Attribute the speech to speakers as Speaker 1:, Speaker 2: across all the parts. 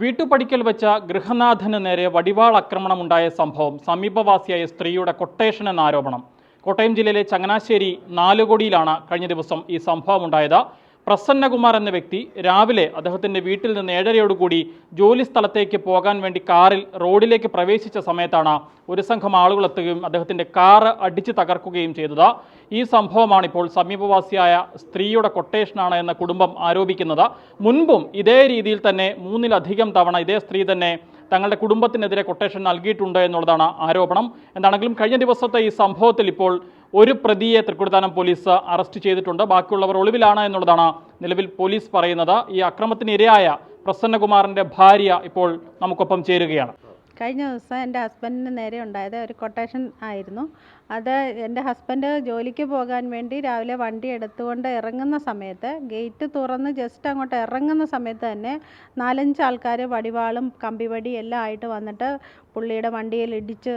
Speaker 1: വീട്ടുപടിക്കൽ വെച്ച ഗൃഹനാഥന് നേരെ വടിവാൾ ആക്രമണമുണ്ടായ സംഭവം സമീപവാസിയായ സ്ത്രീയുടെ കൊട്ടേഷൻ എന്ന ആരോപണം. കോട്ടയം ജില്ലയിലെ ചങ്ങനാശ്ശേരി നാലുകൊടിയിലാണ് കഴിഞ്ഞ ദിവസം ഈ സംഭവം ഉണ്ടായത്. പ്രസന്നകുമാർ എന്ന വ്യക്തി രാവിലെ അദ്ദേഹത്തിൻ്റെ വീട്ടിൽ നിന്ന് 7:30യോടുകൂടി ജോലി സ്ഥലത്തേക്ക് പോകാൻ വേണ്ടി കാറിൽ റോഡിലേക്ക് പ്രവേശിച്ച സമയത്താണ് ഒരു സംഘം ആളുകൾ എത്തുകയും അദ്ദേഹത്തിൻ്റെ കാറ് അടിച്ച് തകർക്കുകയും ചെയ്തത്. ഈ സംഭവമാണ് ഇപ്പോൾ സമീപവാസിയായ സ്ത്രീയുടെ കൊട്ടേഷനാണ് എന്ന കുടുംബം ആരോപിക്കുന്നത്. മുൻപും ഇതേ രീതിയിൽ തന്നെ 3-ലധികം തവണ ഇതേ സ്ത്രീ തന്നെ തങ്ങളുടെ കുടുംബത്തിനെതിരെ കൊട്ടേഷൻ നൽകിയിട്ടുണ്ട് എന്നുള്ളതാണ് ആരോപണം. എന്താണെങ്കിലും കഴിഞ്ഞ ദിവസത്തെ ഈ സംഭവത്തിൽ ഇപ്പോൾ ഒരു പ്രതിയെ തൃക്കൊടിത്താനം പോലീസ് അറസ്റ്റ് ചെയ്തിട്ടുണ്ട്. ബാക്കിയുള്ളവർ ഒളിവിലാണ് എന്നുള്ളതാണ് നിലവിൽ പോലീസ് പറയുന്നത്. ഈ അക്രമത്തിന് ഇരയായ പ്രസന്നകുമാറിൻ്റെ ഭാര്യ ഇപ്പോൾ നമുക്കൊപ്പം ചേരുകയാണ്.
Speaker 2: കഴിഞ്ഞ ദിവസം എൻ്റെ ഹസ്ബൻഡിന് നേരെ ഉണ്ടായത് ഒരു കൊട്ടേഷൻ ആയിരുന്നു. അത് എൻ്റെ ഹസ്ബൻഡ് ജോലിക്ക് പോകാൻ വേണ്ടി രാവിലെ വണ്ടി എടുത്തുകൊണ്ട് ഇറങ്ങുന്ന സമയത്ത് ഗേറ്റ് തുറന്ന് ജസ്റ്റ് അങ്ങോട്ട് ഇറങ്ങുന്ന സമയത്ത് തന്നെ 4-5 ആൾക്കാർ വടിവാളും കമ്പിവടി എല്ലാം ആയിട്ട് വന്നിട്ട് പുള്ളിയുടെ വണ്ടിയിൽ ഇടിച്ച്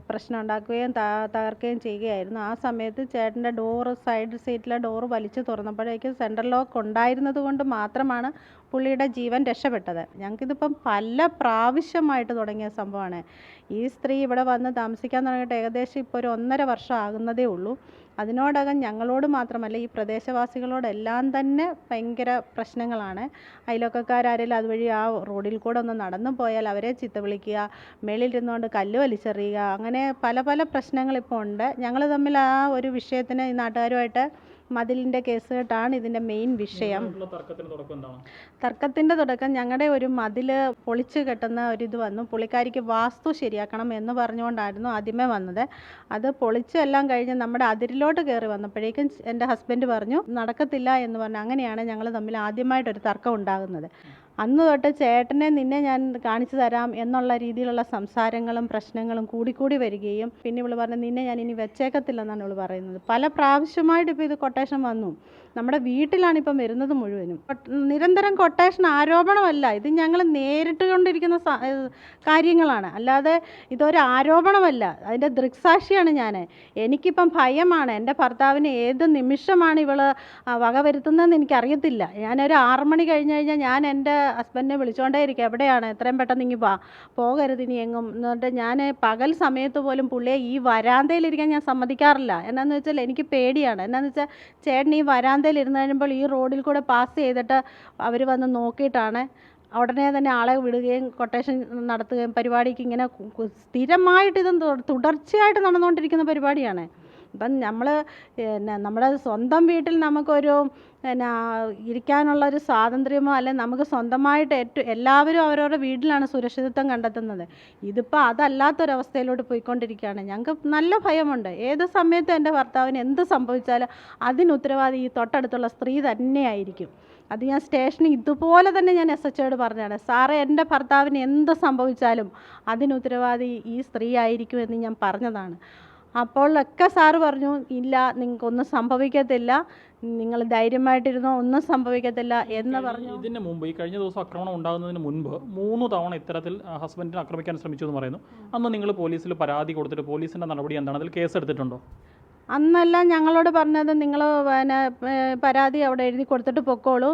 Speaker 2: പ്രശ്നം ഉണ്ടാക്കുകയും തകർക്കുകയും ചെയ്യുകയായിരുന്നു. ആ സമയത്ത് ചേട്ടൻ്റെ സൈഡ് സീറ്റിലെ ഡോറ് വലിച്ചു തുറന്നപ്പോഴേക്കും സെൻട്രൽ ലോക്ക് ഉണ്ടായിരുന്നത് കൊണ്ട് മാത്രമാണ് പുള്ളിയുടെ ജീവൻ രക്ഷപ്പെട്ടത്. ഞങ്ങൾക്കിതിപ്പം പല പ്രാവശ്യമായിട്ട് തുടങ്ങിയ സംഭവമാണ്. ഈ സ്ത്രീ ഇവിടെ വന്ന് താമസിക്കാൻ തുടങ്ങിയിട്ട് ഏകദേശം ഇപ്പോൾ ഒരു 1.5 വർഷം ആകുന്നതേ ഉള്ളൂ. അതിനോടകം ഞങ്ങളോട് മാത്രമല്ല ഈ പ്രദേശവാസികളോടെല്ലാം തന്നെ ഭയങ്കര പ്രശ്നങ്ങളാണ്. അയൽവക്കക്കാരെങ്കിലും അതുവഴി ആ റോഡിൽ കൂടെ ഒന്ന് നടന്നു പോയാൽ അവരെ ചീത്ത വിളിക്കുക, മേളിലിരുന്നുകൊണ്ട് കല്ല് വലിച്ചെറിയുക, അങ്ങനെ പല പല പ്രശ്നങ്ങളിപ്പോൾ ഉണ്ട്. ഞങ്ങൾ തമ്മിൽ ആ ഒരു വിഷയത്തിന് ഈ നാട്ടുകാരുമായിട്ട് മതിലിൻ്റെ കേസ് കേട്ടാണ് ഇതിൻ്റെ മെയിൻ വിഷയം. തർക്കത്തിൻ്റെ തുടക്കം ഞങ്ങളുടെ ഒരു മതിൽ പൊളിച്ച് കെട്ടുന്ന ഒരിത് വന്നു. പുള്ളിക്കാരിക്ക് വാസ്തു ശരിയാക്കണം എന്ന് പറഞ്ഞുകൊണ്ടായിരുന്നു ആദ്യമേ വന്നത്. അത് പൊളിച്ചെല്ലാം കഴിഞ്ഞ് നമ്മുടെ അതിരിലോട്ട് കയറി വന്നപ്പോഴേക്കും എൻ്റെ ഹസ്ബൻഡ് പറഞ്ഞു നടക്കത്തില്ല എന്ന് പറഞ്ഞു. അങ്ങനെയാണ് ഞങ്ങൾ തമ്മിൽ ആദ്യമായിട്ടൊരു തർക്കം ഉണ്ടാകുന്നത്. അന്ന് തൊട്ട് ചേട്ടനെ നിന്നെ ഞാൻ കാണിച്ചു തരാം എന്നുള്ള രീതിയിലുള്ള സംസാരങ്ങളും പ്രശ്നങ്ങളും കൂടിക്കൂടി വരികയും പിന്നെ ഇവൾ പറഞ്ഞു നിന്നെ ഞാൻ ഇനി വെച്ചേക്കത്തില്ലെന്നാണ് ഇവൾ പറയുന്നത്. പല പ്രാവശ്യമായിട്ട് ഇപ്പോൾ ഇത് കൊട്ടേഷൻ വന്നു. നമ്മുടെ വീട്ടിലാണിപ്പം വരുന്നത് മുഴുവനും. നിരന്തരം കൊട്ടേഷൻ ആരോപണമല്ല, ഇത് ഞങ്ങൾ നേരിട്ട് കൊണ്ടിരിക്കുന്ന കാര്യങ്ങളാണ്. അല്ലാതെ ഇതൊരു ആരോപണമല്ല, അതിൻ്റെ ദൃക്സാക്ഷിയാണ് ഞാൻ. എനിക്കിപ്പം ഭയമാണ്. എൻ്റെ ഭർത്താവിന് ഏത് നിമിഷമാണ് ഇവൾ വകവരുത്തുന്നതെന്ന് എനിക്കറിയത്തില്ല. ഞാനൊരു 6 മണി കഴിഞ്ഞ് കഴിഞ്ഞാൽ ഞാൻ എൻ്റെ ഹസ്ബൻഡിനെ വിളിച്ചുകൊണ്ടേ ഇരിക്കുക, എവിടെയാണ്, എത്രയും പെട്ടെന്ന് ഇങ്ങി പോകരുത് ഇനി എങ്ങും. എന്നിട്ട് ഞാൻ പകൽ സമയത്ത് പോലും പുള്ളിയെ ഈ വരാന്തയിലിരിക്കാൻ ഞാൻ സമ്മതിക്കാറില്ല. എന്നാന്ന് വെച്ചാൽ എനിക്ക് പേടിയാണ്. എന്നാന്ന് വെച്ചാൽ ചേട്ടൻ ഈ വരാന്തയിൽ ഇരുന്ന് കഴിയുമ്പോൾ ഈ റോഡിൽ കൂടെ പാസ് ചെയ്തിട്ട് അവർ വന്ന് നോക്കിയിട്ടാണ് ഉടനെ തന്നെ ആളെ വിടുകയും കൊട്ടേഷൻ നടത്തുകയും പരിപാടിക്ക് ഇങ്ങനെ സ്ഥിരമായിട്ട് ഇത് തുടർച്ചയായിട്ട് നടന്നുകൊണ്ടിരിക്കുന്ന പരിപാടിയാണ്. ഇപ്പം നമ്മുടെ സ്വന്തം വീട്ടിൽ നമുക്കൊരു ഇരിക്കാനുള്ളൊരു സ്വാതന്ത്ര്യമോ അല്ലെങ്കിൽ നമുക്ക് സ്വന്തമായിട്ട് എല്ലാവരും അവരവരുടെ വീട്ടിലാണ് സുരക്ഷിതത്വം കണ്ടെത്തുന്നത്. ഇതിപ്പോൾ അതല്ലാത്തൊരവസ്ഥയിലോട്ട് പോയിക്കൊണ്ടിരിക്കുകയാണ്. ഞങ്ങൾക്ക് നല്ല ഭയമുണ്ട്. ഏത് സമയത്തും എൻ്റെ ഭർത്താവിന് എന്ത് സംഭവിച്ചാലും അതിന് ഉത്തരവാദി ഈ തൊട്ടടുത്തുള്ള സ്ത്രീ തന്നെയായിരിക്കും. അത് ഞാൻ സ്റ്റേഷനിൽ ഇതുപോലെ തന്നെ ഞാൻ SHOയോട് പറഞ്ഞാണ്, സാറേ എൻ്റെ ഭർത്താവിന് എന്ത് സംഭവിച്ചാലും അതിന് ഉത്തരവാദി ഈ സ്ത്രീ ആയിരിക്കും എന്ന് ഞാൻ പറഞ്ഞതാണ്. അപ്പോഴൊക്കെ സാറ് പറഞ്ഞു ഇല്ല, നിങ്ങൾക്കൊന്നും സംഭവിക്കത്തില്ല, നിങ്ങൾ ധൈര്യമായിട്ടിരുന്നോ, ഒന്നും സംഭവിക്കത്തില്ല എന്ന് പറഞ്ഞു.
Speaker 1: ഇതിന് മുമ്പ് ഈ കഴിഞ്ഞ ദിവസം ആക്രമണം ഉണ്ടാകുന്നതിന് മുൻപ് 3 തവണ ഇത്തരത്തിൽ ഹസ്ബൻഡിനെ ആക്രമിക്കാൻ ശ്രമിച്ചു എന്ന് പറയുന്നു. അന്ന് നിങ്ങൾ പോലീസിൽ പരാതി കൊടുത്തിട്ട് പോലീസിൻ്റെ നടപടി എന്താണ്? അതിൽ കേസ് എടുത്തിട്ടുണ്ടോ?
Speaker 2: അന്നെല്ലാം ഞങ്ങളോട് പറഞ്ഞത് നിങ്ങൾ പരാതി അവിടെ എഴുതി കൊടുത്തിട്ട് പൊക്കോളൂ,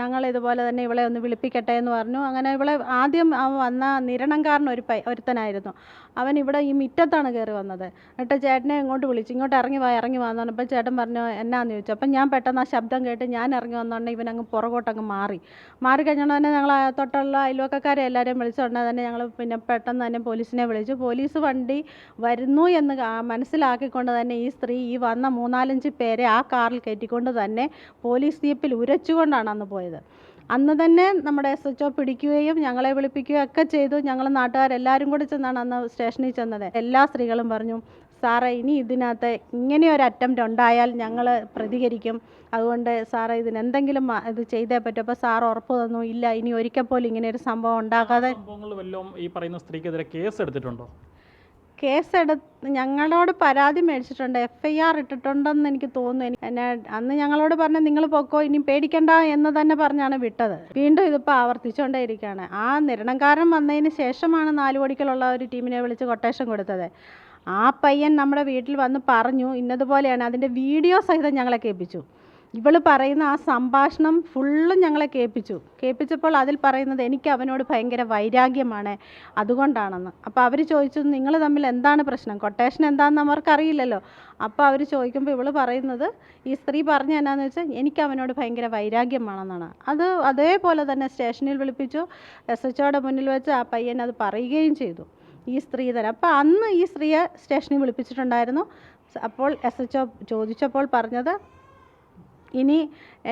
Speaker 2: ഞങ്ങൾ ഇതുപോലെ തന്നെ ഇവളെ ഒന്ന് വിളിപ്പിക്കട്ടെ എന്ന് പറഞ്ഞു. അങ്ങനെ ഇവളെ ആദ്യം വന്ന നിരണംകാരൻ ഒരുത്തനായിരുന്നു. അവൻ ഇവിടെ ഈ മുറ്റത്താണ് കയറി വന്നത്. എന്നിട്ട് ചേട്ടനെ ഇങ്ങോട്ട് വിളിച്ചു, ഇങ്ങോട്ട് ഇറങ്ങി വാന്ന് പറഞ്ഞപ്പോൾ ചേട്ടൻ പറഞ്ഞു എന്നാന്ന് ചോദിച്ചു. അപ്പം ഞാൻ പെട്ടെന്ന് ആ ശബ്ദം കേട്ട് ഞാൻ ഇറങ്ങി വന്നോണ്ട് ഇവനങ്ങ് പുറകോട്ടങ്ങ് മാറി കഴിഞ്ഞോണ്ട് തന്നെ ഞങ്ങൾ തൊട്ടുള്ള അയൽവക്കക്കാരെ എല്ലാവരെയും വിളിച്ചുകൊണ്ട് തന്നെ ഞങ്ങൾ പിന്നെ പെട്ടെന്ന് തന്നെ പോലീസിനെ വിളിച്ചു. പോലീസ് വണ്ടി വരുന്നു എന്ന് മനസ്സിലാക്കിക്കൊണ്ട് തന്നെ ഈ സ്ത്രീ ഈ വന്ന 3-4-5 പേരെ ആ കാറിൽ കയറ്റിക്കൊണ്ട് തന്നെ പോലീസ് ജീപ്പിൽ ഉരച്ചുകൊണ്ടാണ് അന്ന് പോയത്. അന്ന് തന്നെ നമ്മുടെ SHO പിടിക്കുകയും ഞങ്ങളെ വിളിപ്പിക്കുകയും ഒക്കെ ചെയ്തു. ഞങ്ങൾ നാട്ടുകാരെല്ലാവരും കൂടി ചെന്നാണ് അന്ന് സ്റ്റേഷനിൽ ചെന്നത്. എല്ലാ സ്ത്രീകളും പറഞ്ഞു സാറേ ഇനി ഇതിനകത്ത് ഇങ്ങനെയൊരു അറ്റംപ്റ്റ് ഉണ്ടായാൽ ഞങ്ങൾ പ്രതികരിക്കും, അതുകൊണ്ട് സാറേ ഇതിനെന്തെങ്കിലും ഇത് ചെയ്തേ പറ്റും. അപ്പോൾ സാർ ഉറപ്പ് തന്നു ഇല്ല ഇനി ഒരിക്കൽ പോലും ഇങ്ങനെ ഒരു സംഭവം ഉണ്ടാകാതെ.
Speaker 1: ഈ പറയുന്ന സ്ത്രീക്കെതിരെ കേസ് എടുത്തിട്ടുണ്ടോ?
Speaker 2: ഞങ്ങളോട് പരാതി മേടിച്ചിട്ടുണ്ട്, FIR ഇട്ടിട്ടുണ്ടെന്ന് എനിക്ക് തോന്നുന്നു. അന്ന് ഞങ്ങളോട് പറഞ്ഞ് നിങ്ങൾ പൊക്കോ, ഇനി പേടിക്കണ്ട എന്ന് തന്നെ പറഞ്ഞാണ് വിട്ടത്. വീണ്ടും ഇതിപ്പോൾ ആവർത്തിച്ചുകൊണ്ടേ ഇരിക്കുകയാണ്. ആ നിരണംകാരൻ വന്നതിന് ശേഷമാണ് 4 കോടിക്കലുള്ള ഒരു ടീമിനെ വിളിച്ച് കൊട്ടേഷൻ കൊടുത്തത്. ആ പയ്യൻ നമ്മുടെ വീട്ടിൽ വന്ന് പറഞ്ഞു ഇന്നതുപോലെയാണ്. അതിൻ്റെ വീഡിയോ സഹിതം ഞങ്ങളെ കേൾപ്പിച്ചു. ഇവള് പറയുന്ന ആ സംഭാഷണം ഫുള്ളും ഞങ്ങളെ കേൾപ്പിച്ചപ്പോൾ അതിൽ പറയുന്നത് എനിക്ക് അവനോട് ഭയങ്കര വൈരാഗ്യമാണ്, അതുകൊണ്ടാണെന്ന്. അപ്പോൾ അവർ ചോദിച്ചു നിങ്ങൾ തമ്മിൽ എന്താണ് പ്രശ്നം, കൊട്ടേഷൻ എന്താണെന്ന് അവർക്കറിയില്ലല്ലോ. അപ്പോൾ അവർ ചോദിക്കുമ്പോൾ ഇവള് പറയുന്നത്, ഈ സ്ത്രീ പറഞ്ഞ എന്നാന്ന് വെച്ചാൽ എനിക്ക് അവനോട് ഭയങ്കര വൈരാഗ്യമാണെന്നാണ്. അത് അതേപോലെ തന്നെ സ്റ്റേഷനിൽ വിളിപ്പിച്ചു, SHOയുടെ മുന്നിൽ വെച്ച് ആ പയ്യൻ അത് പറയുകയും ചെയ്തു, ഈ സ്ത്രീ തന്നെ. അപ്പോൾ അന്ന് ഈ സ്ത്രീയെ സ്റ്റേഷനിൽ വിളിപ്പിച്ചിട്ടുണ്ടായിരുന്നു. അപ്പോൾ SHO ചോദിച്ചപ്പോൾ പറഞ്ഞത്, ഇനി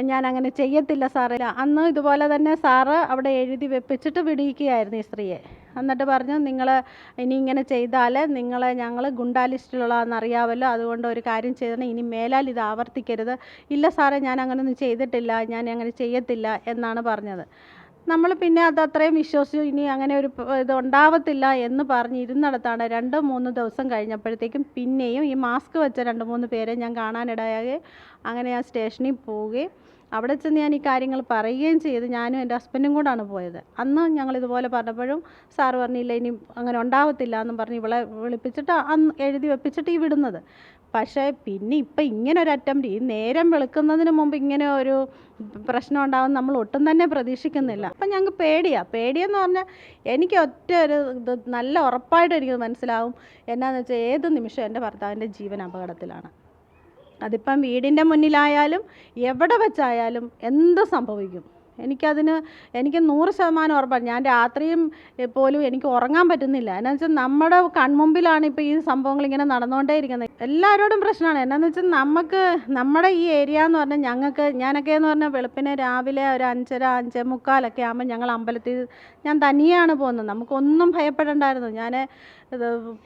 Speaker 2: ഞാൻ അങ്ങനെ ചെയ്യത്തില്ല സാറേ. അന്ന് ഇതുപോലെ തന്നെ സാറ് അവിടെ എഴുതി വെപ്പിച്ചിട്ട് വിടിയിക്കുകയായിരുന്നു ഈ സ്ത്രീയെ. എന്നിട്ട് പറഞ്ഞു, നിങ്ങൾ ഇനി ഇങ്ങനെ ചെയ്താൽ ഞങ്ങൾ ഗുണ്ടാ ലിസ്റ്റിലുള്ളതെന്ന് അറിയാമല്ലോ, അതുകൊണ്ട് ഒരു കാര്യം ചെയ്യണം, ഇനി മേലാൽ ഇത് ആവർത്തിക്കരുത്. ഇല്ല സാറേ, ഞാൻ അങ്ങനെയൊന്നും ചെയ്തിട്ടില്ല, ഞാൻ അങ്ങനെ ചെയ്യത്തില്ല എന്നാണ് പറഞ്ഞത്. നമ്മൾ പിന്നെ അത് അത്രയും വിശ്വസിച്ചു, ഇനി അങ്ങനെ ഒരു ഇത് ഉണ്ടാവത്തില്ല എന്ന് പറഞ്ഞിരുന്നിടത്താണ് 2-3 ദിവസം കഴിഞ്ഞപ്പോഴത്തേക്കും പിന്നെയും ഈ മാസ്ക് വെച്ച 2-3 പേരെ ഞാൻ കാണാനിടയാകുകയും അങ്ങനെ ഞാൻ സ്റ്റേഷനിൽ പോവുകയും അവിടെ ചെന്ന് ഞാൻ ഈ കാര്യങ്ങൾ പറയുകയും ചെയ്ത്, ഞാനും എൻ്റെ ഹസ്ബൻഡും കൂടാണ് പോയത്. അന്ന് ഞങ്ങൾ ഇതുപോലെ പറഞ്ഞപ്പോഴും സാറ് പറഞ്ഞില്ല ഇനി അങ്ങനെ ഉണ്ടാവത്തില്ല എന്നും പറഞ്ഞ് ഇവളെ വിളിപ്പിച്ചിട്ട് അന്ന് എഴുതി വെപ്പിച്ചിട്ട് ഈ വിടുന്നത്. പക്ഷേ പിന്നെ ഇപ്പം ഇങ്ങനെ ഒരു അറ്റംപ്റ്റ്, ഈ നേരം വെളുക്കുന്നതിന് മുമ്പ് ഇങ്ങനെ ഒരു പ്രശ്നം ഉണ്ടാവും നമ്മൾ ഒട്ടും തന്നെ പ്രതീക്ഷിക്കുന്നില്ല. അപ്പം ഞങ്ങൾക്ക് പേടിയെന്ന് പറഞ്ഞാൽ എനിക്ക് ഒറ്റ ഒരു ഇത് നല്ല ഉറപ്പായിട്ട് എനിക്ക് മനസ്സിലാവും, എന്നാന്ന് വെച്ചാൽ ഏത് നിമിഷം എൻ്റെ ഭർത്താവിൻ്റെ ജീവൻ അപകടത്തിലാണ്. അതിപ്പം വീടിൻ്റെ മുന്നിലായാലും എവിടെ വെച്ചായാലും എന്ത് സംഭവിക്കും, എനിക്ക് 100% ഉറപ്പാണ്. ഞാൻ രാത്രിയും പോലും എനിക്ക് ഉറങ്ങാൻ പറ്റുന്നില്ല. എന്നാന്ന് വെച്ചാൽ നമ്മുടെ കൺമുമ്പിലാണ് ഇപ്പോൾ ഈ സംഭവങ്ങൾ ഇങ്ങനെ നടന്നുകൊണ്ടേ ഇരിക്കുന്നത്. എല്ലാവരോടും പ്രശ്നമാണ്. എന്നാന്ന് വെച്ചാൽ നമ്മുടെ ഈ ഏരിയ എന്ന് പറഞ്ഞാൽ ഞാനൊക്കെ എന്ന് പറഞ്ഞാൽ വെളുപ്പിനെ രാവിലെ ഒരു 5:30-5:45 ആകുമ്പോൾ ഞങ്ങൾ അമ്പലത്തിൽ ഞാൻ തനിയാണ് പോകുന്നത്. നമുക്കൊന്നും ഭയപ്പെടണ്ടായിരുന്നു. ഞാൻ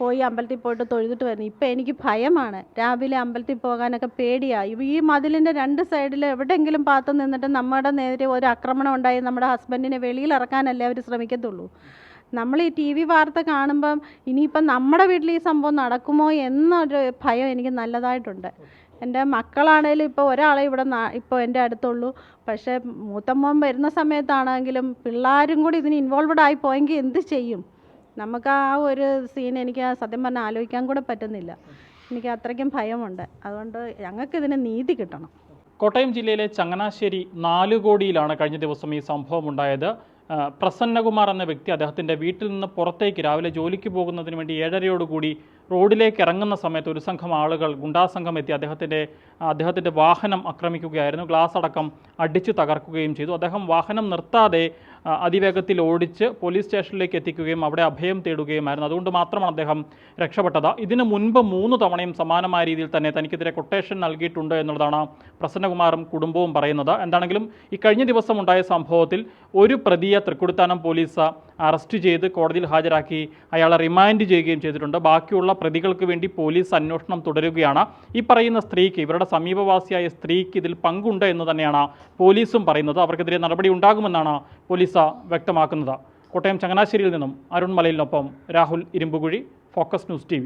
Speaker 2: പോയി അമ്പലത്തിൽ പോയിട്ട് തൊഴുതിട്ട് വരുന്നു. ഇപ്പം എനിക്ക് ഭയമാണ്, രാവിലെ അമ്പലത്തിൽ പോകാനൊക്കെ പേടിയാണ്. ഈ മതിലിൻ്റെ 2 സൈഡിൽ എവിടെയെങ്കിലും പാത്ത് നിന്നിട്ട് നമ്മുടെ നേരെ ഒരു ആക്രമണം ഉണ്ടായി നമ്മുടെ ഹസ്ബൻഡിനെ വെളിയിൽ ഇറക്കാനല്ലേ അവർ ശ്രമിക്കത്തുള്ളൂ. നമ്മൾ ഈ TV വാർത്ത കാണുമ്പം ഇനിയിപ്പം നമ്മുടെ വീട്ടിൽ ഈ സംഭവം നടക്കുമോ എന്നൊരു ഭയം എനിക്ക് നല്ലതായിട്ടുണ്ട്. എൻ്റെ മക്കളാണേലും ഇപ്പോൾ ഒരാളെ ഇവിടെ ഇപ്പോൾ എൻ്റെ അടുത്തുള്ളൂ. പക്ഷേ മൂത്ത മോൻ വരുന്ന സമയത്താണെങ്കിലും പിള്ളേരും കൂടി ഇതിന് ഇൻവോൾവഡ് ആയി പോയെങ്കിൽ എന്ത് ചെയ്യും? നമുക്ക് ആ ഒരു സീൻ എനിക്ക് സത്യം പറഞ്ഞാൽ ആലോചിക്കാൻ കൂടെ പറ്റുന്നില്ല. എനിക്ക് അത്രയ്ക്കും ഭയമുണ്ട്. അതുകൊണ്ട് ഞങ്ങൾക്കിതിന് നീതി കിട്ടണം.
Speaker 1: കോട്ടയം ജില്ലയിലെ ചങ്ങനാശ്ശേരി നാലുകോടിയിലാണ് കഴിഞ്ഞ ദിവസം ഈ സംഭവം ഉണ്ടായത്. പ്രസന്നകുമാർ എന്ന വ്യക്തി അദ്ദേഹത്തിൻ്റെ വീട്ടിൽ നിന്ന് പുറത്തേക്ക് രാവിലെ ജോലിക്ക് പോകുന്നതിന് വേണ്ടി 7:30 റോഡിലേക്ക് ഇറങ്ങുന്ന സമയത്ത് ഒരു സംഘം ആളുകൾ, ഗുണ്ടാസംഘം എത്തി അദ്ദേഹത്തിൻ്റെ വാഹനം ആക്രമിക്കുകയായിരുന്നു. ഗ്ലാസ് അടക്കം അടിച്ചു തകർക്കുകയും ചെയ്തു. അദ്ദേഹം വാഹനം നിർത്താതെ അതിവേഗത്തിൽ ഓടിച്ച് പോലീസ് സ്റ്റേഷനിലേക്ക് എത്തിക്കുകയും അവിടെ അഭയം തേടുകയുമായിരുന്നു. അതുകൊണ്ട് മാത്രമാണ് അദ്ദേഹം രക്ഷപ്പെട്ടത്. ഇതിനു മുൻപ് 3 തവണയും സമാനമായ രീതിയിൽ തന്നെ തനിക്കെതിരെ കൊട്ടേഷൻ നൽകിയിട്ടുണ്ട് എന്നുള്ളതാണ് പ്രസന്നകുമാറും കുടുംബവും പറയുന്നത്. എന്താണെങ്കിലും ഈ കഴിഞ്ഞ ദിവസം ഉണ്ടായ സംഭവത്തിൽ ഒരു പ്രതിയെ തൃക്കുടിത്താനം പോലീസ് അറസ്റ്റ് ചെയ്ത് കോടതിയിൽ ഹാജരാക്കി അയാളെ റിമാൻഡ് ചെയ്യുകയും ചെയ്തിട്ടുണ്ട്. ബാക്കിയുള്ള പ്രതികൾക്ക് വേണ്ടി പോലീസ് അന്വേഷണം തുടരുകയാണ്. ഈ പറയുന്ന സ്ത്രീക്ക്, ഇവരുടെ സമീപവാസിയായ സ്ത്രീക്ക് ഇതിൽ പങ്കുണ്ട് എന്ന് തന്നെയാണ് പോലീസും പറയുന്നത്. അവർക്കെതിരെ നടപടി ഉണ്ടാകുമെന്നാണ് പോലീസ് വ്യക്തമാക്കുന്നത്. കോട്ടയം ചങ്ങനാശ്ശേരിയിൽ നിന്നും അരുൺ മലയിലിനൊപ്പം Rahul Irumbukuzhi, focus news TV.